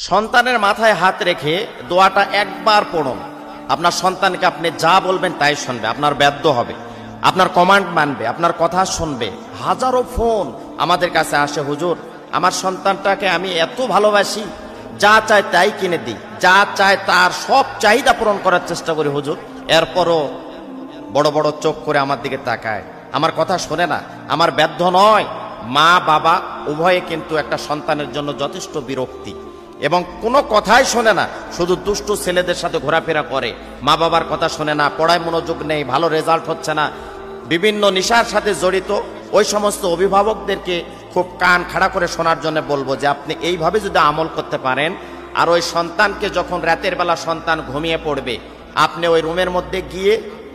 সন্তানের মাথায় হাত রেখে দোয়াটা একবার পড়ুন। আপনার সন্তানকে আপনি যা বলবেন তাই শুনবে, আপনার বাধ্য হবে, আপনার কমান্ড মানবে, আপনার কথা শুনবে। হাজারো ফোন আমাদের কাছে আসে, হুজুর আমার সন্তানটাকে আমি এত ভালোবাসি, যা চায় তাই কিনে দিই, যা চায় তার সব চাহিদা পূরণ করার চেষ্টা করি হুজুর, এরপরও বড় বড় চোখ করে আমার দিকে তাকায়, আমার কথা শোনে না। আমার বাধ্য নয়, মা বাবা উভয়ে কিন্তু একটা সন্তানের জন্য যথেষ্ট বিরক্তি এবং কোনো কথাই শোনে না, শুধু দুষ্টু ছেলেদের সাথে ঘোরাফেরা করে, মা বাবার কথা শোনে না, পড়ায় মনোযোগ নেই, ভালো রেজাল্ট হচ্ছে না, বিভিন্ন নেশার সাথে জড়িত। ওই সমস্ত অভিভাবকদেরকে খুব কান খাড়া করে শোনার জন্য বলবো যে আপনি এইভাবে যদি আমল করতে পারেন, আর ওই সন্তানকে যখন রাতের বেলা সন্তান ঘুমিয়ে পড়বে, আপনি ওই রুমের মধ্যে গিয়ে,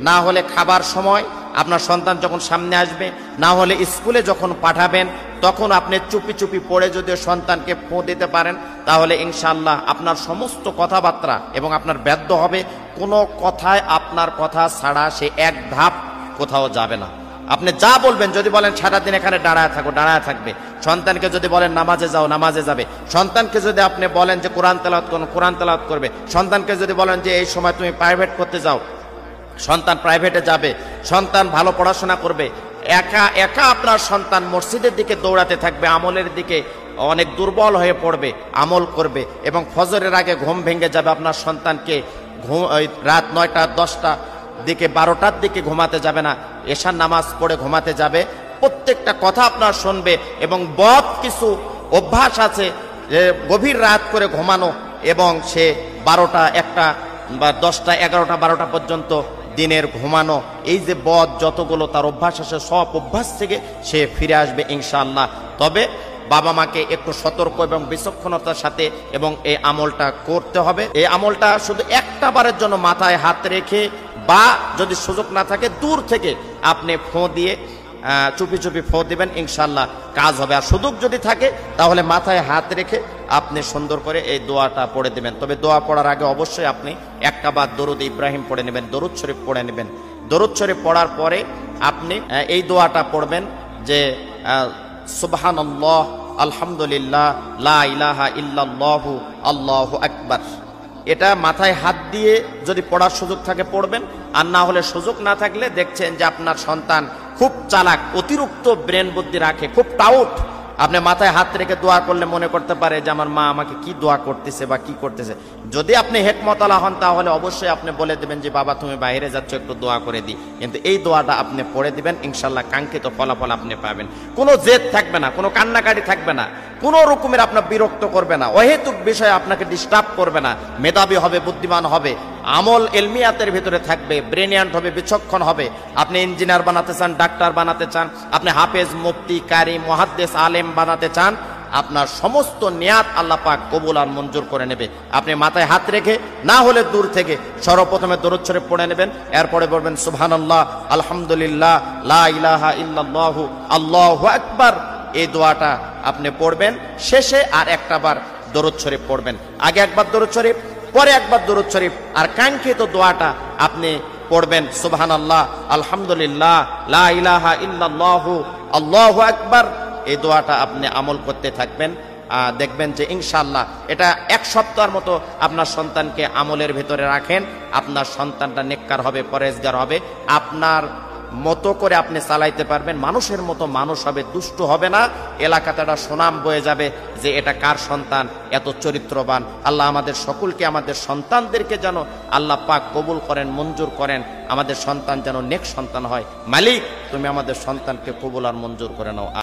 না হলে খাবার সময় আপনার সন্তান যখন সামনে আসবে, না হলে স্কুলে যখন পাঠাবেন, তখন আপনি চুপি চুপি পড়ে যদি সন্তানকে ফোঁ দিতে পারেন, তাহলে ইনশাআল্লাহ আপনার সমস্ত কথাবার্তা এবং আপনার বাধ্য হবে, কোনো কথায় আপনার কথা ছাড়া সে এক ধাপ কোথাও যাবে না। আপনি যা বলবেন, যদি বলেন সারাদিন এখানে দাঁড়ায় থাকো, দাঁড়ায় থাকবে। সন্তানকে যদি বলেন নামাজে যাও, নামাজে যাবে। সন্তানকে যদি আপনি বলেন যে কোরআন তেলাওয়াত করুন, কোরআন তেলাওয়াত করবে। সন্তানকে যদি বলেন যে এই সময় তুমি প্রাইভেট করতে যাও, সন্তান প্রাইভেটে যাবে। সন্তান ভালো পড়াশোনা করবে। একা একা আপনার সন্তান মসজিদের দিকে দৌড়াতে থাকবে, আমলের দিকে অনেক দুর্বল হয়ে পড়বে, আমল করবে এবং ফজরের আগে ঘুম ভেঙে যাবে। আপনার সন্তানকে রাত 9টা 10টা দিকে 12টার দিকে ঘুমাতে যাবে না, এশার নামাজ পড়ে ঘুমাতে যাবে। প্রত্যেকটা কথা আপনার শুনবে এবং বদ কিছু অভ্যাস আছে, গভীর রাত করে ঘুমানো এবং সে 12টা 1টা বা 10টা 11টা 12টা পর্যন্ত দিনের ঘুমানো, এই যে বদ যতগুলো তার অভ্যাস আছে, সব অভ্যাস থেকে সে ফিরে আসবে ইনশাআল্লাহ। তবে বাবা মাকে একটু সতর্ক এবং বিচক্ষণতার সাথে এবং এই আমলটা করতে হবে। এই আমলটা শুধু একটা বারের জন্য মাথায় হাত রেখে, বা যদি সুযোগ না থাকে দূর থেকে আপনি ফোঁ দিয়ে চুপি চুপি ফোঁ দিবেন, ইনশাআল্লাহ কাজ হবে। আর সুযোগ যদি থাকে তাহলে মাথায় হাত রেখে আপনি সুন্দর করে এই দোয়াটা পড়ে দিবেন। তবে দোয়া পড়ার আগে অবশ্যই আপনি একটা বার দরুদ ইব্রাহিম পড়ে নেবেন, দরুদ শরীফ পড়ে নেবেন। দরুদ শরীফ পড়ার পরে আপনি এই দোয়াটা পড়বেন যে সুবহানাল্লাহ, আলহামদুলিল্লাহ, লা ইলাহা ইল্লাল্লাহু, আল্লাহু আকবার। এটা মাথায় হাত দিয়ে যদি পড়ার সুযোগ থাকে পড়বেন, আর না হলে সুযোগ না থাকলে দেখছেন যে আপনার সন্তান খুব চালাক, অতিরিক্ত ব্রেন বুদ্ধি রাখে, খুব টাউট, আপনি মাথায় হাত রেখে দোয়া করলে মনে করতে পারে যে আমার মা আমাকে কি দোয়া করতেছে বা কি করতেছে। যদি আপনি হেকমতওয়ালা হন তাহলে অবশ্যই আপনি বলে দেবেন যে বাবা তুমি বাইরে যাচ্ছ, একটু দোয়া করে দিই। কিন্তু এই দোয়াটা আপনি পড়ে দিবেন, ইনশাআল্লাহ কাঙ্ক্ষিত ফলাফল আপনি পাবেন। কোনো জেদ থাকবে না, কোনো কান্নাকাটি থাকবে না, কোনো রকমের আপনার বিরক্ত করবে না, অহেতুক বিষয়ে আপনাকে ডিস্টার্ব করবে না। মেধাবী হবে, বুদ্ধিমান হবে, আমল এলমিয়াতের ভিতরে থাকবে, ব্রেনিয়ান্ট হবে, বিচক্ষণ হবে। আপনি ইঞ্জিনিয়ার বানাতে চান, ডাক্তার বানাতে চান, আপনি হাফেজ, মুফতি, কারি, মুহাদ্দিস, আলেম বানাতে চান, আপনার সমস্ত নিয়াত আল্লাহ পাক কবুল আর মঞ্জুর করে নেবে। আপনি মাথায় হাত রেখে, না হলে দূর থেকে সর্বপ্রথমে দরুদ শরীফ পড়ে নেবেন, এরপরে বলবেন সুবহানাল্লাহ, আলহামদুলিল্লাহ, লা ইলাহা ইল্লাল্লাহু, আল্লাহু আকবার। এই দোয়াটা আপনি পড়বেন। শেষে আর একটা বার দরুদ শরীফ পড়বেন। আগে একবার দরুদ শরীফ, পরে একবার দরুদ শরীফ, আর কাঙ্ক্ষিত দোয়াটা আপনি পড়বেন সুবহানাল্লাহ, আলহামদুলিল্লাহ, লা ইলাহা ইল্লাল্লাহু, আল্লাহু আকবার। এই দোয়াটা আপনি আমল করতে থাকবেন, দেখবেন যে ইনশাআল্লাহ এটা এক সপ্তাহের মতো আপনার সন্তানকে আমলের ভিতরে রাখেন, আপনার সন্তানটা নেককার হবে, পরেজগার হবে, আপনার মতো করে আপনি চালাইতে পারবেন, মানুষের মতো মানুষ হবে, দুষ্ট হবে না। এলাকাতে একটা সুনাম বয়ে যাবে যে এটা কার সন্তান, এত চরিত্রবান। আল্লাহ আমাদের সকলকে, আমাদের সন্তানদেরকে যেন আল্লাহ পাক কবুল করেন, মঞ্জুর করেন, আমাদের সন্তান যেন নেক সন্তান হয়। মালিক তুমি আমাদের সন্তানকে কবুল আর মঞ্জুর করে নাও।